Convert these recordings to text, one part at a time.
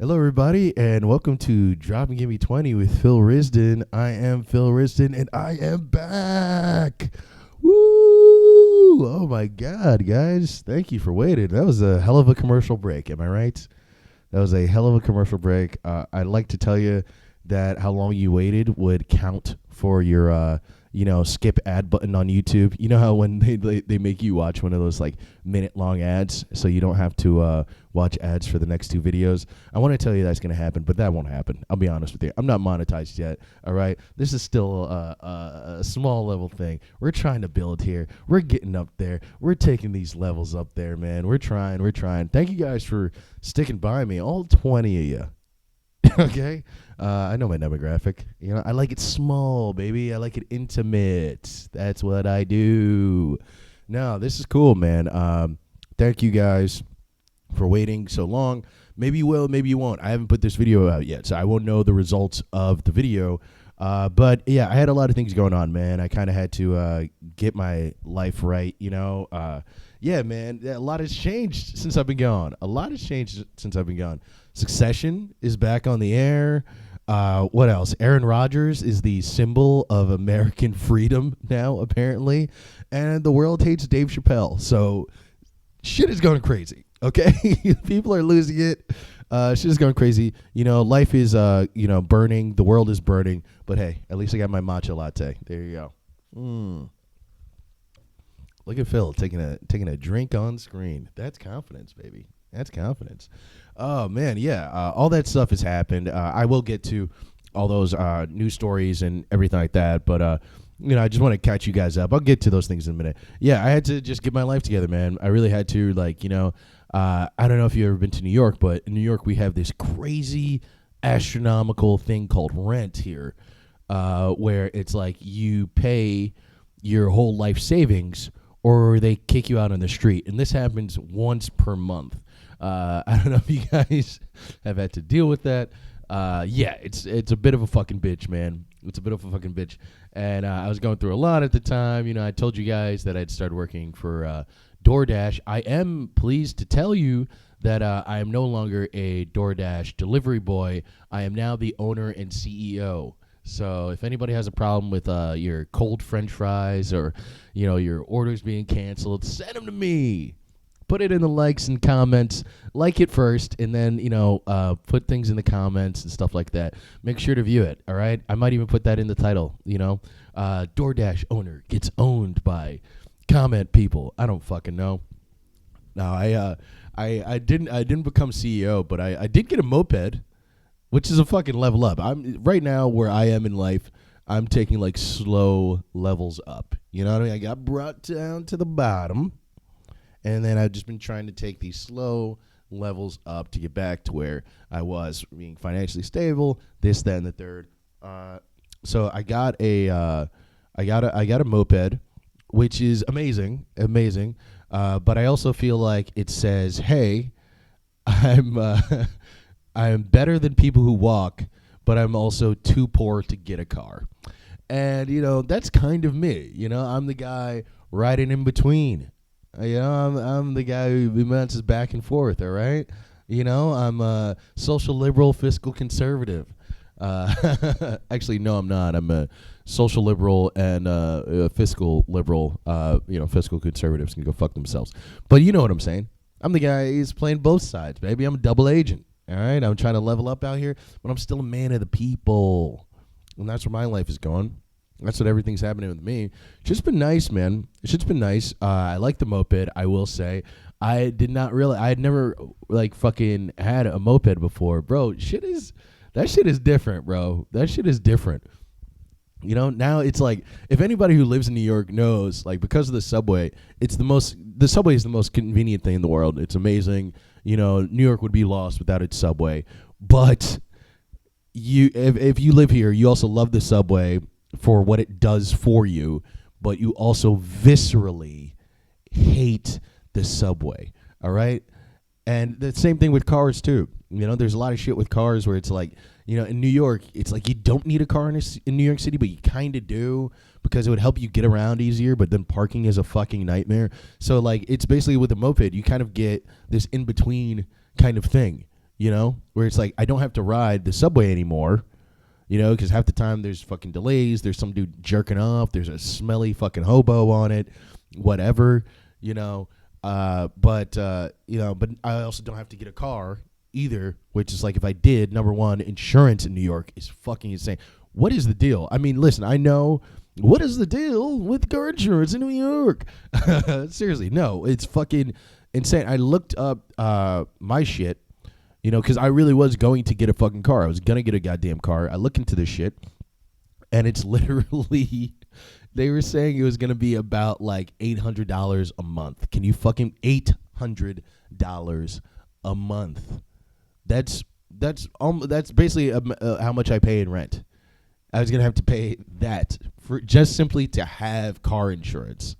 Hello, everybody, and welcome to Drop and Gimme 20 with Phil Risden. I am Phil Risden, and I am back. Woo! Oh, my God, guys. Thank you for waiting. That was a hell of a commercial break. Am I right? That was a hell of a commercial break. I'd like to tell you that how long you waited would count for your, skip ad button on YouTube. You know how when they make you watch one of those like minute-long ads so you don't have to watch ads for the next two videos? I want to tell you that's going to happen, but that won't happen. I'll be honest with you. I'm not monetized yet, all right? This is still a small level thing. We're trying to build here. We're getting up there. We're taking these levels up there, man. We're trying. Thank you guys for sticking by me, all 20 of you. Okay? I know my demographic. You know, I like it small, baby. I like it intimate. That's what I do. No, this is cool, man. Thank you guys for waiting so long. Maybe you will, maybe you won't. I haven't put this video out yet, so I won't know the results of the video. But yeah, I had a lot of things going on, man. I kind of had to get my life right, you know. Yeah, man, a lot has changed since I've been gone. Succession is back on the air. What else? Aaron Rodgers is the symbol of American freedom now, apparently. And the world hates Dave Chappelle. So shit is going crazy, okay? People are losing it. Shit is going crazy. You know, life is, burning. The world is burning. But hey, at least I got my matcha latte. There you go. Look at Phil taking a drink on screen. That's confidence, baby. That's confidence. Oh, man, yeah. All that stuff has happened. I will get to all those news stories and everything like that. But, I just want to catch you guys up. I'll get to those things in a minute. Yeah, I had to just get my life together, man. I really had to, I don't know if you've ever been to New York, but in New York we have this crazy astronomical thing called rent here, where it's like you pay your whole life savings or they kick you out on the street. And this happens once per month. I don't know if you guys have had to deal with that. Yeah, it's a bit of a fucking bitch, man. It's a bit of a fucking bitch. And I was going through a lot at the time. You know, I told you guys that I'd started working for DoorDash. I am pleased to tell you that I am no longer a DoorDash delivery boy. I am now the owner and CEO. So if anybody has a problem with your cold French fries or, your orders being canceled, send them to me. Put it in the likes and comments. Like it first, and then, put things in the comments and stuff like that. Make sure to view it, all right? I might even put that in the title, DoorDash owner gets owned by comment people. I don't fucking know. No, I didn't become CEO, but I did get a moped, which is a fucking level up. I'm right now where I am in life. I'm taking like slow levels up. You know what I mean? I got brought down to the bottom, and then I've just been trying to take these slow levels up to get back to where I was, being financially stable. This, that, and the third. So I got a moped, which is amazing. But I also feel like it says, hey, I'm better than people who walk, but I'm also too poor to get a car. And, that's kind of me. I'm the guy riding in between. I'm the guy who bounces back and forth, all right? I'm a social liberal, fiscal conservative. Actually, no, I'm not. I'm a social liberal and a fiscal liberal. Fiscal conservatives can go fuck themselves. But you know what I'm saying. I'm the guy who's playing both sides, baby. I'm a double agent. All right, I'm trying to level up out here, but I'm still a man of the people, and that's where my life is going. That's what everything's happening with me. It's just been nice, man. It's just been nice. I like the moped, I will say. I had never fucking had a moped before, bro. That shit is different, bro. That shit is different. Now it's like, if anybody who lives in New York knows, because of the subway, the subway is the most convenient thing in the world. It's amazing. New York would be lost without its subway. But if you live here, you also love the subway for what it does for you, but you also viscerally hate the subway. All right? And the same thing with cars too. There's a lot of shit with cars where it's like, in New York, it's like you don't need a car in New York City, but you kind of do, because it would help you get around easier, but then parking is a fucking nightmare. So, it's basically with a moped, you kind of get this in-between kind of thing. where it's like I don't have to ride the subway anymore, because half the time there's fucking delays. There's some dude jerking off. There's a smelly fucking hobo on it, whatever, but I also don't have to get a car either, which is like if I did, number one, insurance in New York is fucking insane. What is the deal? I mean, listen, I know. What is the deal with car insurance in New York? Seriously, no, it's fucking insane. I looked up my shit, because I really was going to get a fucking car. I was going to get a goddamn car. I look into this shit, and it's literally, they were saying it was going to be about like $800 a month. Can you fucking $800 a month? That's basically how much I pay in rent. I was going to have to pay that for just simply to have car insurance.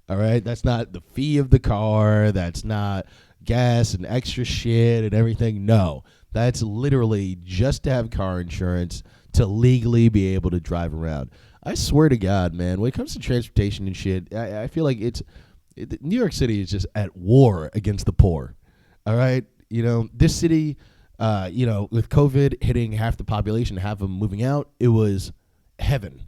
All right? That's not the fee of the car. That's not gas and extra shit and everything. No. That's literally just to have car insurance to legally be able to drive around. I swear to God, man, when it comes to transportation and shit, I feel like New York City is just at war against the poor. All right? This city... with COVID hitting half the population, half of them moving out, it was heaven.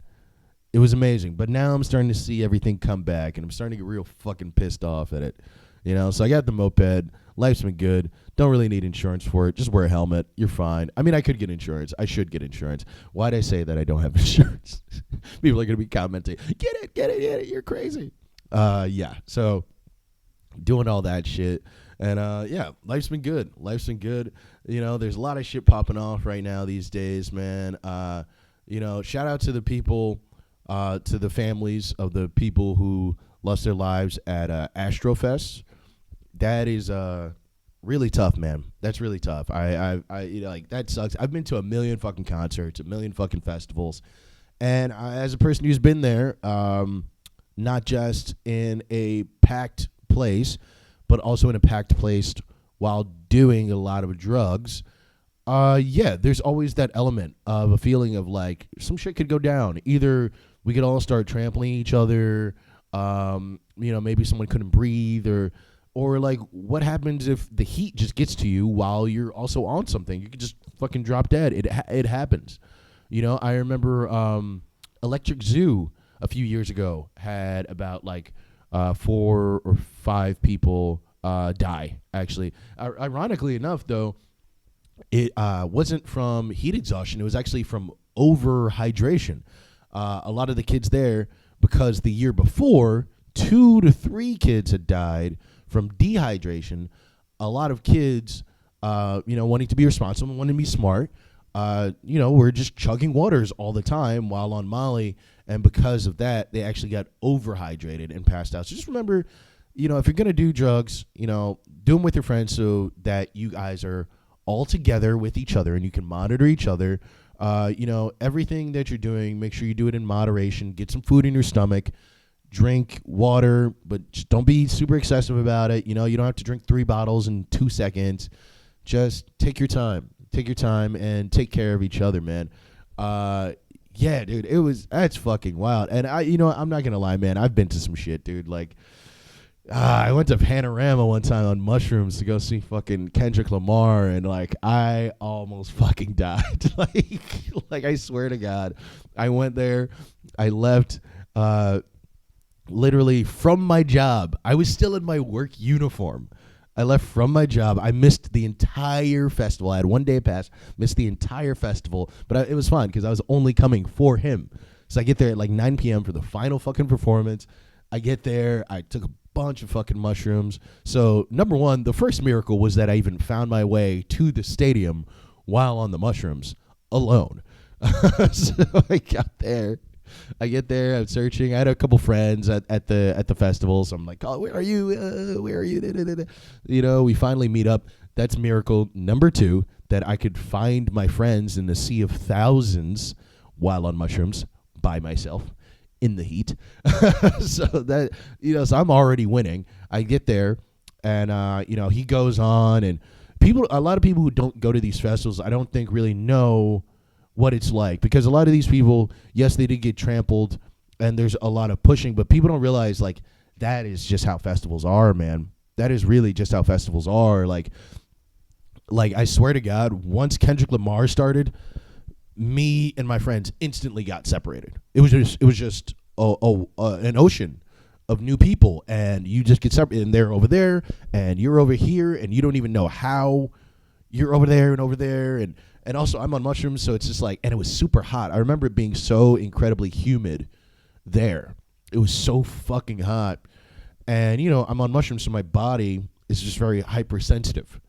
It was amazing. But now I'm starting to see everything come back, and I'm starting to get real fucking pissed off at it. So I got the moped. Life's been good. Don't really need insurance for it. Just wear a helmet. You're fine. I mean, I could get insurance. I should get insurance. Why'd I say that I don't have insurance? People are going to be commenting, get it. You're crazy. Yeah. So doing all that shit. And, life's been good. There's a lot of shit popping off right now these days, man. Shout out to the people, to the families of the people who lost their lives at Astrofest. That is really tough, man. That's really tough. That sucks. I've been to a million fucking concerts, a million fucking festivals. And as a person who's been there, not just in a packed place, but also in a packed place while doing a lot of drugs, there's always that element of a feeling of like some shit could go down. Either we could all start trampling each other, maybe someone couldn't breathe, or like what happens if the heat just gets to you while you're also on something? You could just fucking drop dead. It happens. I remember Electric Zoo a few years ago had about like 4 or 5 people die, actually. Ironically enough, though, it wasn't from heat exhaustion. It was actually from overhydration. A lot of the kids there, because the year before, 2 to 3 kids had died from dehydration. A lot of kids, wanting to be responsible, wanting to be smart, were just chugging waters all the time while on Molly. And because of that, they actually got overhydrated and passed out. So just remember, if you're going to do drugs, do them with your friends so that you guys are all together with each other and you can monitor each other. Everything that you're doing, make sure you do it in moderation. Get some food in your stomach. Drink water, but just don't be super excessive about it. You don't have to drink 3 bottles in 2 seconds. Just take your time. Take your time and take care of each other, man. Yeah, dude, that's fucking wild. And I'm not going to lie, man. I've been to some shit, dude. Like, I went to Panorama one time on mushrooms to go see fucking Kendrick Lamar, and like I almost fucking died. like I swear to God, I went there, I left literally from my job. I was still in my work uniform. I left from my job. I missed the entire festival. I had 1 day pass, missed the entire festival, but it was fine because I was only coming for him. So I get there at like 9 p.m. for the final fucking performance. I get there. I took a bunch of fucking mushrooms. So number one, the first miracle was that I even found my way to the stadium while on the mushrooms alone. So I got there. I'm searching. I had a couple friends at the festival, so I'm like, oh, where are you? Where are you? We finally meet up. That's miracle number 2, that I could find my friends in the sea of thousands while on mushrooms by myself in the heat. So that, so I'm already winning. I get there and, he goes on, and a lot of people who don't go to these festivals, I don't think really know what it's like, because a lot of these people, yes, they did get trampled and there's a lot of pushing, but people don't realize like that is just how festivals are, man. That is really just how festivals are. Like, Like, I swear to God, once Kendrick Lamar started, me and my friends instantly got separated. It was just an ocean of new people, and you just get separated. And they're over there, and you're over here, and you don't even know how you're over there and over there. And also, I'm on mushrooms, so it's just like, and it was super hot. I remember it being so incredibly humid there. It was so fucking hot. And, you know, I'm on mushrooms, so my body is just very hypersensitive.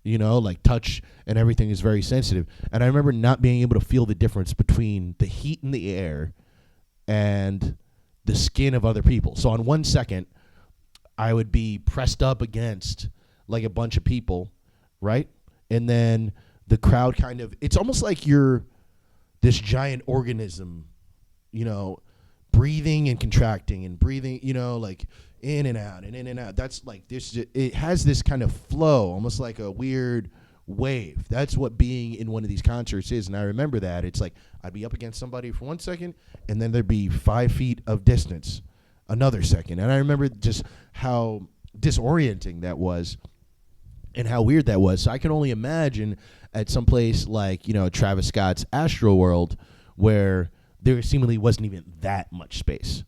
You know, like touch and everything is very sensitive. And I remember not being able to feel the difference between the heat in the air and the skin of other people. So on 1 second, I would be pressed up against like a bunch of people, right? And then the crowd kind of, it's almost like you're this giant organism, you know, breathing and contracting and breathing, you know, like in and out and in and out. That's like this. It has this kind of flow, almost like a weird wave. That's what being in one of these concerts is. And I remember that. It's like I'd be up against somebody for 1 second, and then there'd be 5 feet of distance, another second. And I remember just how disorienting that was and how weird that was. So I can only imagine at some place like, you know, Travis Scott's Astroworld, where there seemingly wasn't even that much space.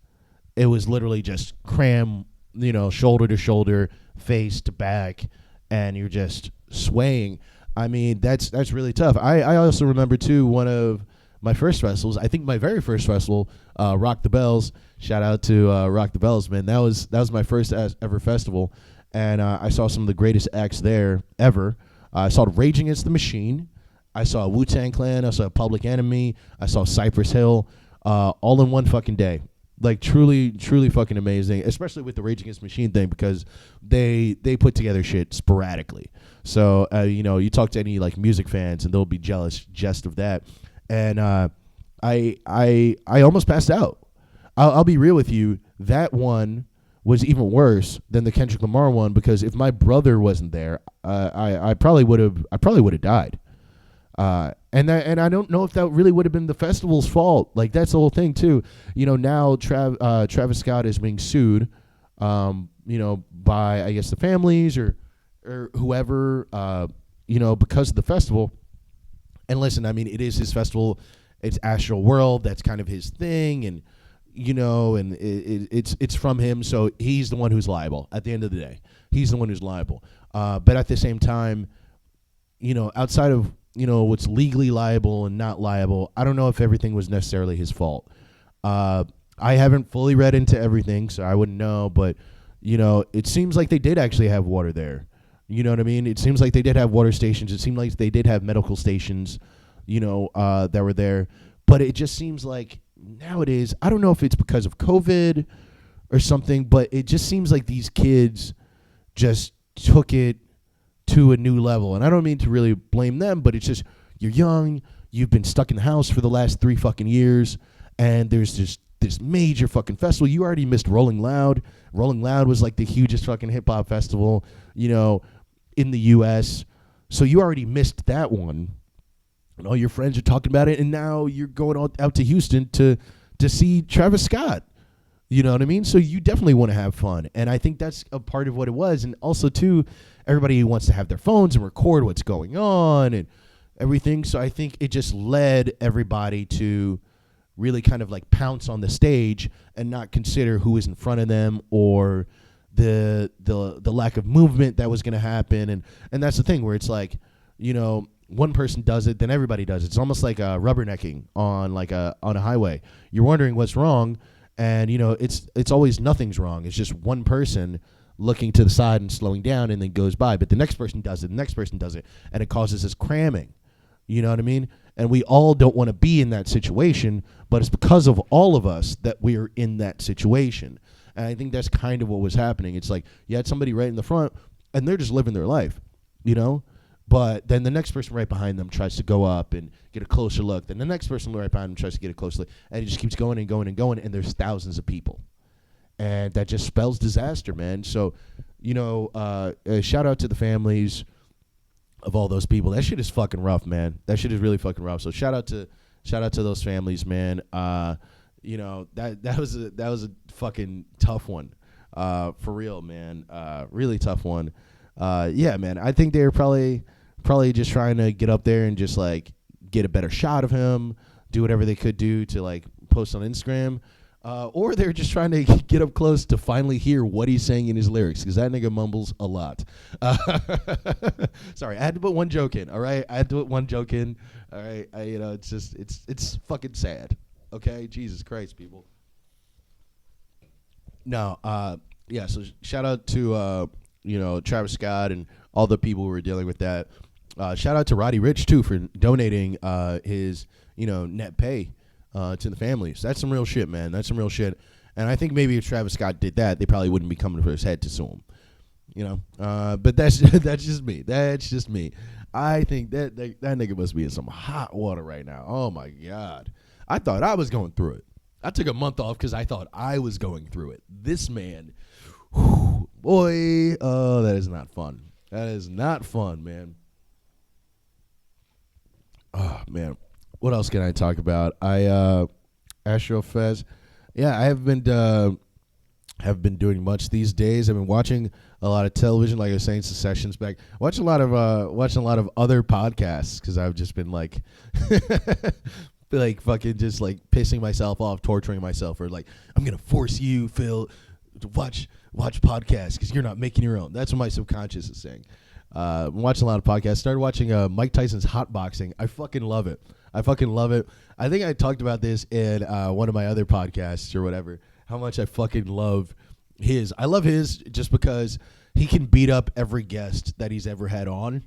It was literally just cram, you know, shoulder to shoulder, face to back, and you're just swaying. I mean, that's really tough. I also remember, too, one of my first festivals, I think my very first festival, Rock the Bells. Shout out to Rock the Bells, man. That was my first ever festival, and I saw some of the greatest acts there ever. I saw Rage Against the Machine. I saw Wu-Tang Clan. I saw Public Enemy. I saw Cypress Hill, all in one fucking day. Like, truly, truly fucking amazing, especially with the Rage Against the Machine thing, because they put together shit sporadically. So, you know, you talk to any, like, music fans, and they'll be jealous just of that. And I almost passed out. I'll be real with you. That one was even worse than the Kendrick Lamar one, because if my brother wasn't there, I probably would have died. And I don't know if that really would have been the festival's fault. Like, that's the whole thing too. You know, now Travis Scott is being sued, you know, by, I guess, the families or whoever, you know, because of the festival. And listen, I mean, it is his festival. It's Astroworld. That's kind of his thing, and you know, and it's from him. So he's the one who's liable at the end of the day. He's the one who's liable. But at the same time, you know, outside of, you know, what's legally liable and not liable, I don't know if everything was necessarily his fault. I haven't fully read into everything, so I wouldn't know. But, you know, it seems like they did actually have water there. You know what I mean? It seems like they did have water stations. It seemed like they did have medical stations, you know, that were there. But it just seems like nowadays, I don't know if it's because of COVID or something, but it just seems like these kids just took it to a new level. And I don't mean to really blame them, but it's just, you're young, you've been stuck in the house for the last 3 fucking years, and there's this major fucking festival. You already missed Rolling Loud. Rolling Loud was like the hugest fucking hip-hop festival, you know, in the U.S. So you already missed that one. And all your friends are talking about it, and now you're going out to Houston to see Travis Scott. You know what I mean? So you definitely want to have fun. And I think that's a part of what it was. And also, too, everybody wants to have their phones and record what's going on and everything. So I think it just led everybody to really kind of like pounce on the stage and not consider who was in front of them or the lack of movement that was going to happen. And that's the thing where it's like, you know, one person does it, then everybody does it. It's almost like rubbernecking on a highway. You're wondering what's wrong. And, you know, it's always nothing's wrong. It's just one person looking to the side and slowing down and then goes by. But the next person does it, the next person does it, and it causes this cramming. You know what I mean? And we all don't want to be in that situation, but it's because of all of us that we're in that situation. And I think that's kind of what was happening. It's like you had somebody right in the front, and they're just living their life, you know? But then the next person right behind them tries to go up and get a closer look. Then the next person right behind them tries to get a closer look. And it just keeps going and going and going, and there's thousands of people. And that just spells disaster, man. So, you know, shout out to the families of all those people. That shit is fucking rough, man. That shit is really fucking rough. So shout out to those families, man. You know, that was a fucking tough one. For real, man. Really tough one. Yeah, man. I think they were probably probably just trying to get up there and just like get a better shot of him, do whatever they could do to like post on Instagram. Or they're just trying to get up close to finally hear what he's saying in his lyrics, because that nigga mumbles a lot. Sorry, I had to put one joke in, all right? I had to put one joke in, all right? It's just, it's fucking sad, okay? Jesus Christ, people. No, yeah, so shout out to, Travis Scott and all the people who were dealing with that. Shout out to Roddy Ricch, too, for donating his, net pay to the families. That's some real shit, man. That's some real shit. And I think maybe if Travis Scott did that, they probably wouldn't be coming for his head to sue him. But that's just me. That's just me. I think that nigga must be in some hot water right now. Oh my God. I thought I was going through it. I took a month off because I thought I was going through it. This man, boy, oh, that is not fun. That is not fun, man. Oh man. What else can I talk about? Astrofest. Yeah, I have been doing much these days. I've been watching a lot of television, like I was saying, Succession's back. Watching a lot of other podcasts because I've just been like, like fucking just like pissing myself off, torturing myself, or like I'm gonna force you, Phil, to watch podcasts because you're not making your own. That's what my subconscious is saying. I'm watching a lot of podcasts. Started watching Mike Tyson's Hot Boxing. I fucking love it. I think I talked about this in one of my other podcasts or whatever, how much I fucking love his. I love his just because he can beat up every guest that he's ever had on,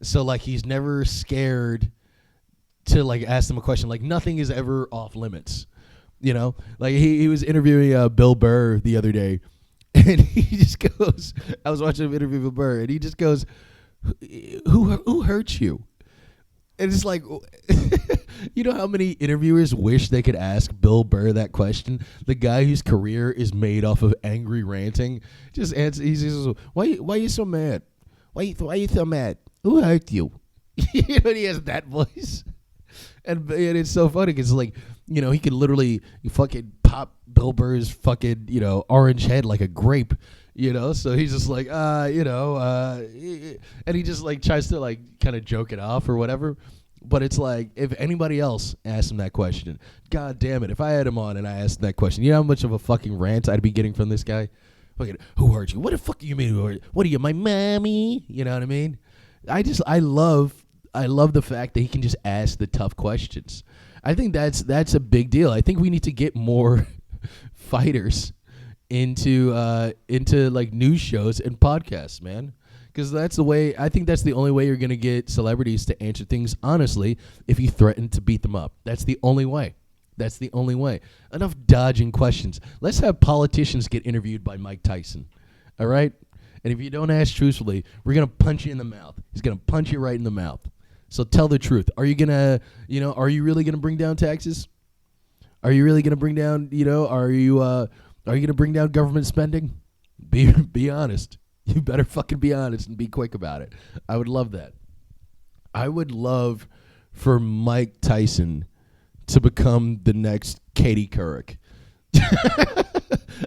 So, like, he's never scared to, like, ask them a question. Like, nothing is ever off limits, Like, he was interviewing Bill Burr the other day, and he just goes, I was watching him interview Bill Burr, and he just goes, who hurt you? And it's like, how many interviewers wish they could ask Bill Burr that question? The guy whose career is made off of angry ranting just answers. He says, "Why are you so mad? Why are you so mad? Who hurt you?" And he has that voice, and it's so funny because like he could literally fucking pop Bill Burr's fucking orange head like a grape. So he's just like, and he just like tries to like kind of joke it off or whatever. But it's like, if anybody else asked him that question, God damn it, if I had him on and I asked him that question, how much of a fucking rant I'd be getting from this guy? Fucking, who hurt you? What the fuck do you mean? What are you, my mommy? You know what I mean? I love the fact that he can just ask the tough questions. I think that's a big deal. I think we need to get more fighters into like news shows and podcasts, man, because that's the way. I think that's the only way you're gonna get celebrities to answer things honestly. If you threaten to beat them up, that's the only way. Enough dodging questions. Let's have politicians get interviewed by Mike Tyson. All right, and if you don't ask truthfully, we're gonna punch you in the mouth. He's gonna punch you right in the mouth. So tell the truth. Are you gonna, are you really gonna bring down taxes? Are you really gonna bring down, Are you going to bring down government spending? Be honest. You better fucking be honest and be quick about it. I would love that. I would love for Mike Tyson to become the next Katie Couric.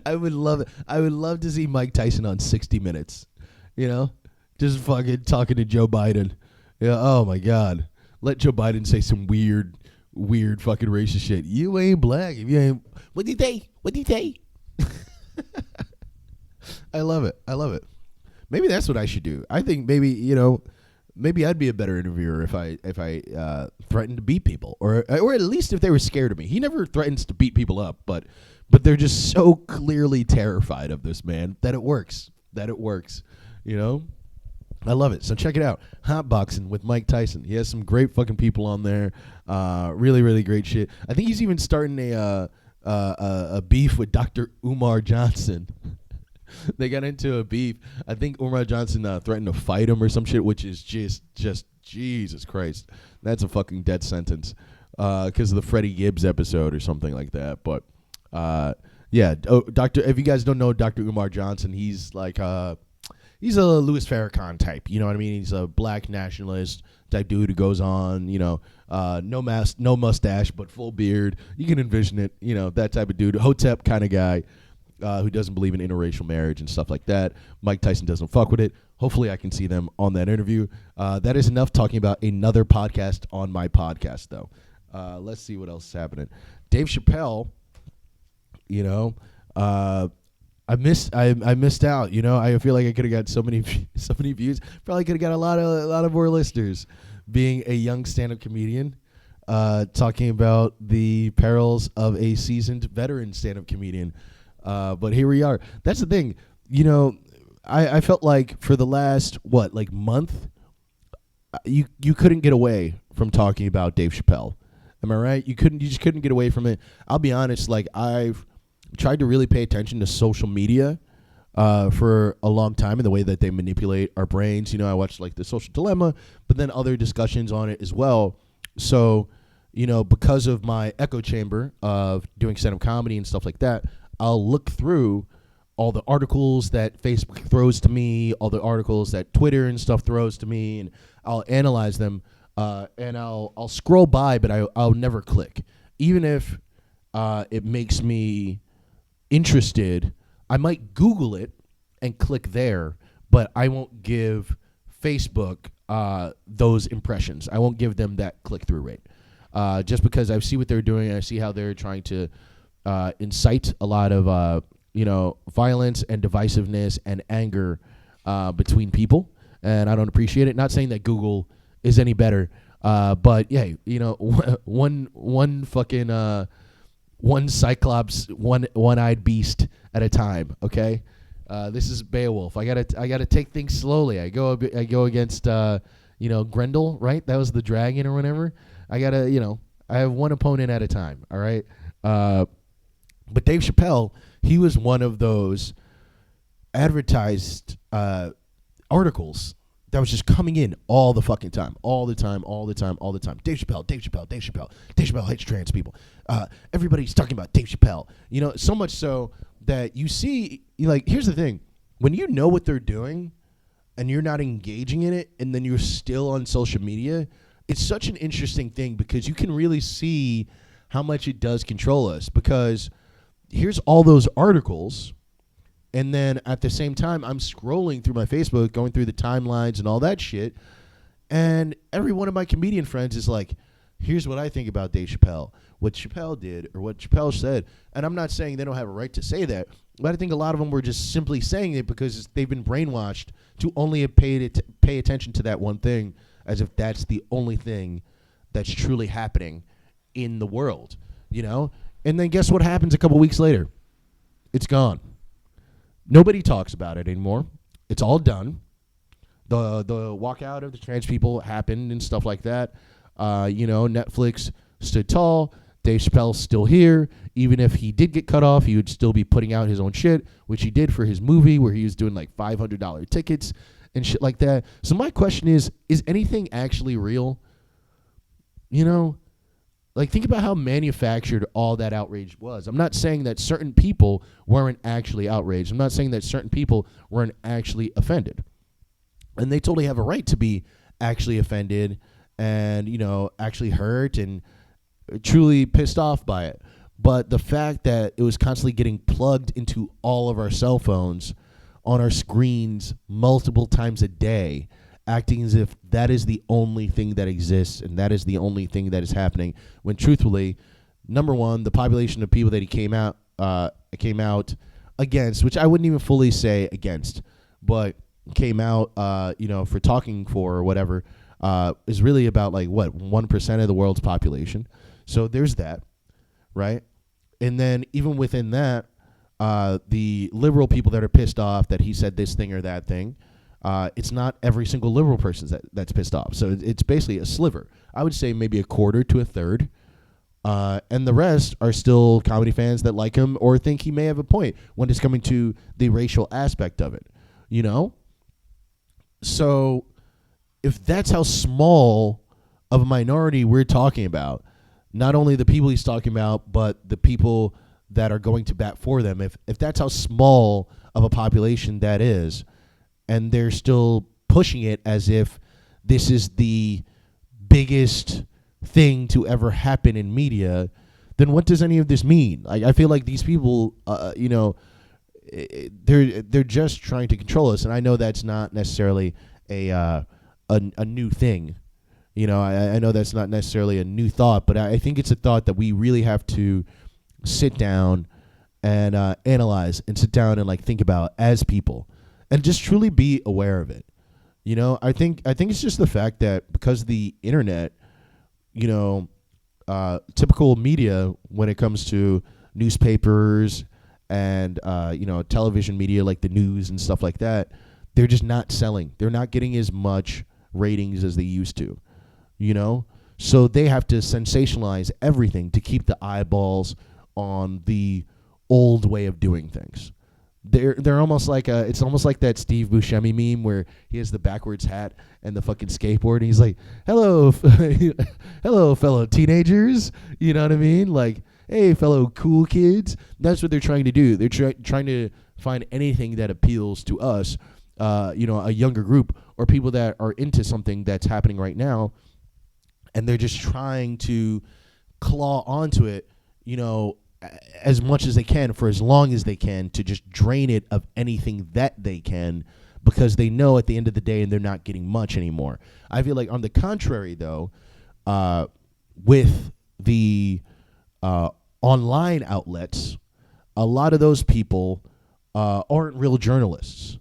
I would love it. I would love to see Mike Tyson on 60 Minutes. Just fucking talking to Joe Biden. Yeah. Oh my God. Let Joe Biden say some weird fucking racist shit. You ain't black. If you ain't. What do you say? I love it. Maybe that's what I should do. I think maybe I'd be a better interviewer if I threatened to beat people, or at least if they were scared of me. He never threatens to beat people up, but they're just so clearly terrified of this man that it works. I love it. So check it out. Hot Boxing with Mike Tyson. He has some great fucking people on there. Really, really great shit. I think he's even starting a beef with Dr. Umar Johnson. They got into a beef. I think Umar Johnson threatened to fight him or some shit, which is just Jesus Christ. That's a fucking death sentence because of the Freddie Gibbs episode or something like that. But yeah, if you guys don't know Dr. Umar Johnson, he's like he's a Louis Farrakhan type. You know what I mean? He's a black nationalist type dude who goes on, no mask, no mustache, but full beard. You can envision it, that type of dude, Hotep kind of guy. who doesn't believe in interracial marriage and stuff like that. Mike Tyson doesn't fuck with it. Hopefully I can see them on that interview. That is enough talking about another podcast on my podcast, though. Let's see what else is happening. Dave Chappelle, I missed out. I feel like I could have got so many views. Probably could have got a lot of more listeners. Being a young stand-up comedian, talking about the perils of a seasoned veteran stand-up comedian. But here we are. That's the thing. I felt like for the last month, you couldn't get away from talking about Dave Chappelle. Am I right? You just couldn't get away from it. I'll be honest. I've tried to really pay attention to social media for a long time and the way that they manipulate our brains. I watched The Social Dilemma, but then other discussions on it as well. So, because of my echo chamber of doing stand-up comedy and stuff like that, I'll look through all the articles that Facebook throws to me, all the articles that Twitter and stuff throws to me, and I'll analyze them. And I'll scroll by, but I'll never click. Even if it makes me interested, I might Google it and click there, but I won't give Facebook those impressions. I won't give them that click-through rate. Just because I see what they're doing, and I see how they're trying to incite a lot of violence and divisiveness and anger between people, and I don't appreciate it. Not saying that Google is any better, but yeah, one fucking one cyclops, one-eyed beast at a time. Okay, this is Beowulf. I gotta take things slowly. I go against Grendel, right? That was the dragon or whatever. I have one opponent at a time. All right, but Dave Chappelle, he was one of those advertised articles that was just coming in all the fucking time, all the time. Dave Chappelle hates trans people. Everybody's talking about Dave Chappelle. So much so that you see, here's the thing. When you know what they're doing and you're not engaging in it, and then you're still on social media, it's such an interesting thing because you can really see how much it does control us. Because here's all those articles, and then at the same time, I'm scrolling through my Facebook, going through the timelines and all that shit, and every one of my comedian friends is like, here's what I think about Dave Chappelle, what Chappelle did or what Chappelle said. And I'm not saying they don't have a right to say that, but I think a lot of them were just simply saying it because they've been brainwashed to only pay attention to that one thing, as if that's the only thing that's truly happening in the world, And then guess what happens a couple weeks later? It's gone. Nobody talks about it anymore. It's all done. The walkout of the trans people happened and stuff like that. Netflix stood tall. Dave Chappelle's still here. Even if he did get cut off, he would still be putting out his own shit, which he did for his movie where he was doing $500 tickets and shit like that. So my question is anything actually real? Think about how manufactured all that outrage was. I'm not saying that certain people weren't actually outraged. I'm not saying that certain people weren't actually offended. And they totally have a right to be actually offended and, actually hurt and truly pissed off by it. But the fact that it was constantly getting plugged into all of our cell phones on our screens multiple times a day, acting as if that is the only thing that exists and that is the only thing that is happening, when truthfully, number one, the population of people that he came out against, which I wouldn't even fully say against, but came out for talking for or whatever, is really about 1% of the world's population. So there's that, right? And then even within that, the liberal people that are pissed off that he said this thing or that thing, it's not every single liberal person that's pissed off. So it's basically a sliver. I would say maybe a quarter to a third. And the rest are still comedy fans that like him or think he may have a point when it's coming to the racial aspect of it, So if that's how small of a minority we're talking about, not only the people he's talking about, but the people that are going to bat for them, if that's how small of a population that is, and they're still pushing it as if this is the biggest thing to ever happen in media, then what does any of this mean? I feel like these people, they're just trying to control us, and I know that's not necessarily a new thing. You know, I know that's not necessarily a new thought, but I think it's a thought that we really have to sit down and analyze, and sit down and like think about as people, and just truly be aware of it. You know, I think it's just the fact that because of the internet, you know, typical media when it comes to newspapers and you know, television media like the news and stuff like that, they're just not selling. They're not getting as much ratings as they used to, you know? So they have to sensationalize everything to keep the eyeballs on the old way of doing things. They're almost like it's almost like that Steve Buscemi meme where he has the backwards hat and the fucking skateboard, and he's like, "Hello, hello, fellow teenagers." You know what I mean? Like, hey, fellow cool kids. That's what they're trying to do. They're trying to find anything that appeals to us, you know, a younger group or people that are into something that's happening right now, and they're just trying to claw onto it, you know, as much as they can for as long as they can, to just drain it of anything that they can, because they know at the end of the day and they're not getting much anymore. I feel like on the contrary, though, with the online outlets, a lot of those people aren't real journalists.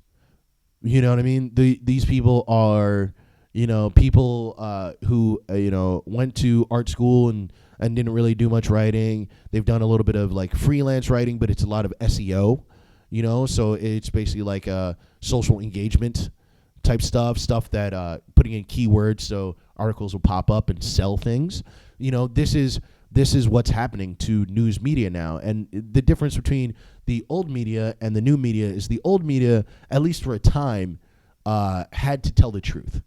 You know what I mean? These people are, you know, people who, you know, went to art school and didn't really do much writing. They've done a little bit of like freelance writing, but it's a lot of SEO, you know, so it's basically like social engagement type stuff that putting in keywords so articles will pop up and sell things. You know, this is what's happening to news media now. And the difference between the old media and the new media is the old media, at least for a time, had to tell the truth.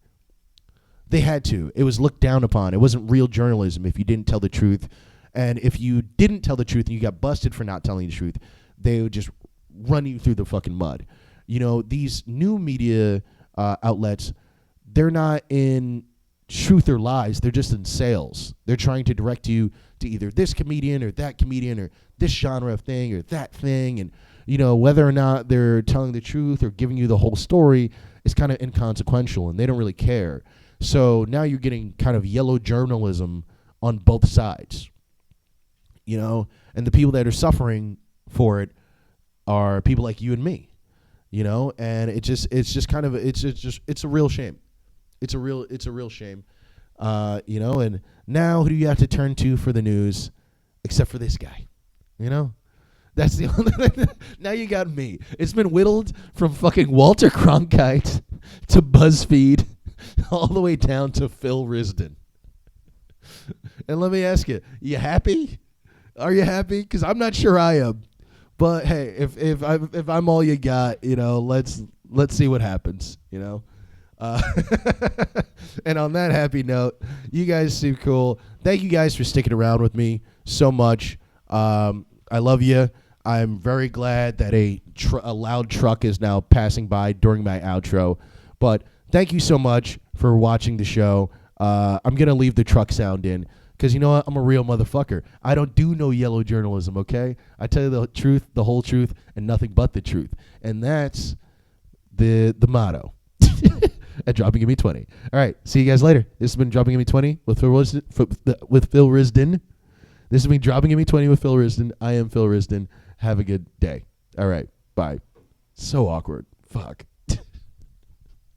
They had to. It was looked down upon. It wasn't real journalism if you didn't tell the truth. And if you didn't tell the truth and you got busted for not telling the truth, they would just run you through the fucking mud. You know, these new media outlets, they're not in truth or lies. They're just in sales. They're trying to direct you to either this comedian or this genre of thing or that thing. And, you know, whether or not they're telling the truth or giving you the whole story is kind of inconsequential, and they don't really care. So now you're getting kind of yellow journalism on both sides, you know, and the people that are suffering for it are people like you and me, you know, and it's just a real shame. It's a real shame, you know, and now who do you have to turn to for the news except for this guy, you know? That's the only. Now you got me. It's been whittled from fucking Walter Cronkite to BuzzFeed all the way down to Phil Risden. And let me ask you, you happy? Are you happy? Because I'm not sure I am. But hey, if I'm all you got, you know, let's see what happens, you know. And on that happy note, you guys seem cool. Thank you guys for sticking around with me so much. I love you. I'm very glad that a loud truck is now passing by during my outro. But thank you so much for watching the show. I'm going to leave the truck sound in because, you know what? I'm a real motherfucker. I don't do no yellow journalism, okay? I tell you the truth, the whole truth, and nothing but the truth. And that's the motto at Dropping Gimme 20. All right, see you guys later. This has been Dropping Gimme 20 with Phil Risden. This has been Dropping Gimme 20 with Phil Risden. I am Phil Risden. Have a good day. All right, bye. So awkward. Fuck.